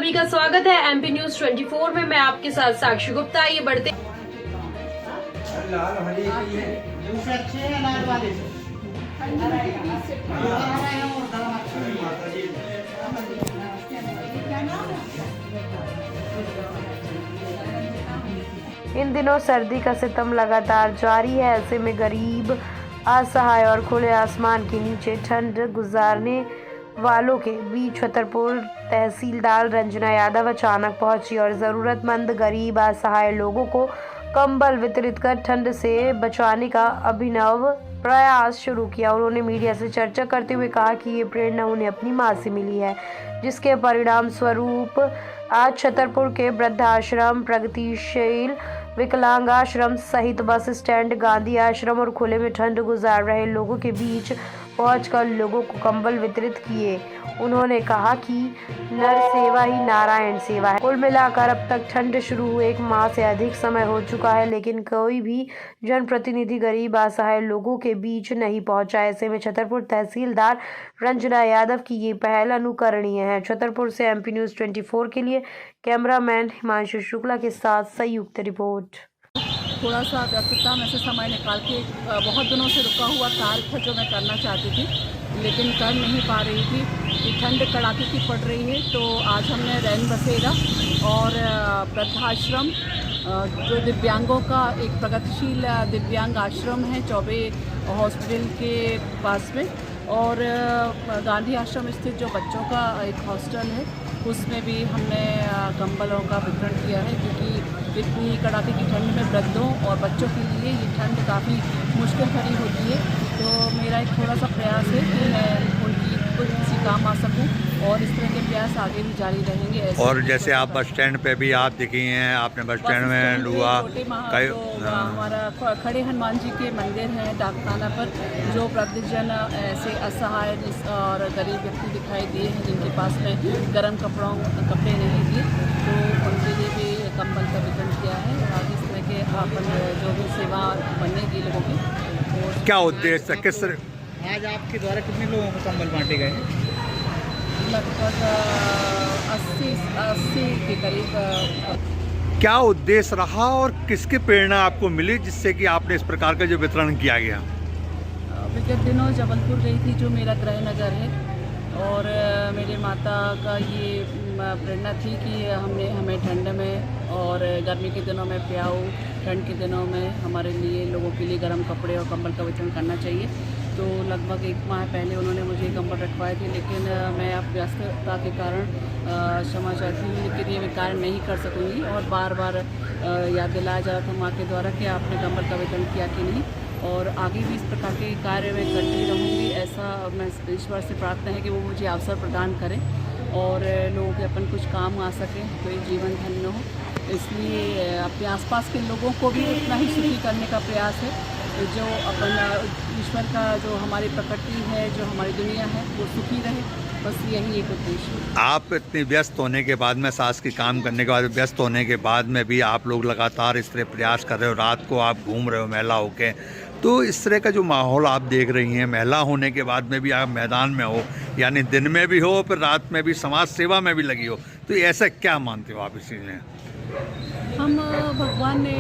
सभी का स्वागत है एमपी न्यूज 24 में। मैं आपके साथ साक्षी गुप्ता। ये बढ़ते इन दिनों सर्दी का सितम लगातार जारी है। ऐसे में गरीब, असहाय और खुले आसमान के नीचे ठंड गुजारने वालों के बीच छतरपुर तहसीलदार रंजना यादव अचानक पहुंची और जरूरतमंद गरीब असहाय लोगों को कंबल वितरित कर ठंड से बचाने का अभिनव प्रयास शुरू किया। उन्होंने मीडिया से चर्चा करते हुए कहा कि ये प्रेरणा उन्हें अपनी मां से मिली है, जिसके परिणाम स्वरूप आज छतरपुर के वृद्धाश्रम, प्रगतिशील विकलांग आश्रम सहित बस स्टैंड, गांधी आश्रम और खुले में ठंड गुजार रहे लोगों के बीच पहुंचकर लोगों को कंबल वितरित किए। उन्होंने कहा कि नर सेवा ही नारायण सेवा है। कुल मिलाकर अब तक ठंड शुरू हुए 1 माह से अधिक समय हो चुका है, लेकिन कोई भी जनप्रतिनिधि गरीब असहाय लोगों के बीच नहीं पहुंचा। ऐसे में छतरपुर तहसीलदार रंजना यादव की ये पहल अनुकरणीय है। छतरपुर से एमपी न्यूज 24 के लिए कैमरामैन हिमांशु शुक्ला के साथ संयुक्त रिपोर्ट। थोड़ा सा व्यस्तता में से समय निकाल के बहुत दिनों से रुका हुआ कार्य था जो मैं करना चाहती थी, लेकिन कर नहीं पा रही थी कि ठंड कड़ाके की पड़ रही है। तो आज हमने रैन बसेरा और वृद्धाश्रम, जो दिव्यांगों का एक प्रगतिशील दिव्यांग आश्रम है चौबे हॉस्पिटल के पास में, और गांधी आश्रम स्थित जो बच्चों का एक हॉस्टल है, उसमें भी हमने कंबलों का वितरण किया है, क्योंकि इतनी कड़ाके की ठंड में वृद्धों और बच्चों के लिए ये ठंड काफ़ी मुश्किल भरी होती है। तो मेरा एक थोड़ा सा प्रयास है कि मैं उनकी कुछ किसी काम आ सकूं, और इस तरह के प्रयास आगे भी जारी रहेंगे। और जैसे आप बस स्टैंड पे भी आप दिखी हैं, आपने बस स्टैंड में हुआ हमारा खड़े हनुमान जी के मंदिर है डाकखाना पर, जो वृद्धजन ऐसे असहाय और गरीब व्यक्ति दिखाई दिए हैं जिनके पास में गर्म कपड़े नहीं दिए, तो उनके लिए भी कंबल का वितरण किया है। और इस तरह के अपन जो भी सेवा बनेगी लोगों की। क्या उद्देश्य, किस आज आपके द्वारा कितने लोगों को कंबल बांटे गए? लगभग 80 के करीब। क्या उद्देश्य रहा और किसकी प्रेरणा आपको मिली जिससे कि आपने इस प्रकार का जो वितरण किया गया? विगत दिनों जबलपुर गई थी, जो मेरा गृह नगर है, और मेरे माता का ये प्रेरणा थी कि हमें ठंड में और गर्मी के दिनों में प्याऊ, ठंड के दिनों में हमारे लिए लोगों के लिए गर्म कपड़े और कंबल का वितरण करना चाहिए। तो लगभग 1 माह पहले उन्होंने मुझे कंबल रखवाए थे, लेकिन मैं अब व्यस्तता के कारण क्षमा चाहती हूँ, लेकिन ये मैं कार्य नहीं कर सकूँगी। और बार बार याद दिलाया जा रहा था माँ के द्वारा कि आपने कंबल का वितरण किया कि नहीं, और आगे भी इस प्रकार के कार्य मैं करती रहूँगी। ऐसा मैं ईश्वर से प्रार्थना है कि वो मुझे अवसर प्रदान करें और लोगों के अपन कुछ काम आ सके, कोई जीवन धन्य हो। इसलिए अपने आसपास के लोगों को भी उतना ही सुखी करने का प्रयास है, जो अपन ईश्वर का जो हमारी प्रकृति है, जो हमारी दुनिया है, वो सुखी रहे, बस यही एक उद्देश्य है। आप इतनी व्यस्त होने के बाद में, सास की काम करने के बाद व्यस्त होने के बाद में भी आप लोग लगातार इस तरह प्रयास कर रहे हो, रात को आप घूम रहे हो महिला होके, तो इस तरह का जो माहौल आप देख रही हैं, महिला होने के बाद में भी आप मैदान में हो, यानी दिन में भी हो फिर रात में भी समाज सेवा में भी लगी हो, तो ऐसा क्या मानते हो आप इस चीज़ में? हम भगवान ने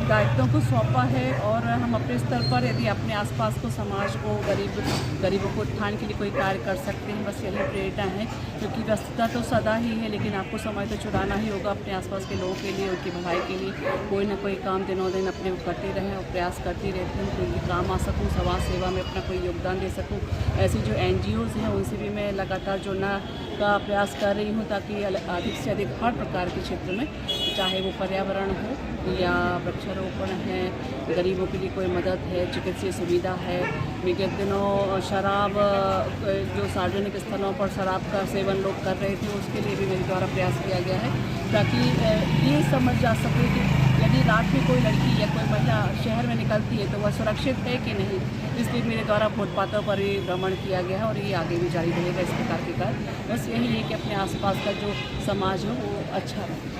दायित्वों को सौंपा है, और हम अपने स्तर पर यदि अपने आसपास को, समाज को, गरीबों को उत्थान के लिए कोई कार्य कर सकते हैं, बस यही प्रेरणा है। क्योंकि व्यस्तता तो सदा ही है, लेकिन आपको समय तो छुड़ाना ही होगा अपने आसपास के लोगों के लिए, उनकी भलाई के लिए। कोई ना कोई काम दिनों दिन अपने करते रहें और प्रयास करती रहती हूँ कि उनके काम आ सकूँ, समाज सेवा में अपना कोई योगदान दे सकूँ। ऐसी जो NGOs हैं उनसे भी मैं लगातार जुड़ना का प्रयास कर रही हूँ, ताकि अधिक से अधिक हर प्रकार के क्षेत्र में, चाहे वो पर्यावरण हो या वृक्षारोपण है, गरीबों के लिए कोई मदद है, चिकित्सीय सुविधा है। विगत दिनों शराब, जो सार्वजनिक स्थलों पर शराब का सेवन लोग कर रहे थे, उसके लिए भी मेरे द्वारा प्रयास किया गया है, ताकि ये समझ जा सके कि यदि रात में कोई लड़की या कोई महिला शहर में निकलती है तो वह सुरक्षित है कि नहीं। इसलिए मेरे द्वारा फुटपाथों पर ये भ्रमण किया गया है, और ये आगे भी जारी रहेगा इस प्रकार के कार्य। बस यही है कि अपने आसपास का जो समाज हो वो अच्छा रहे।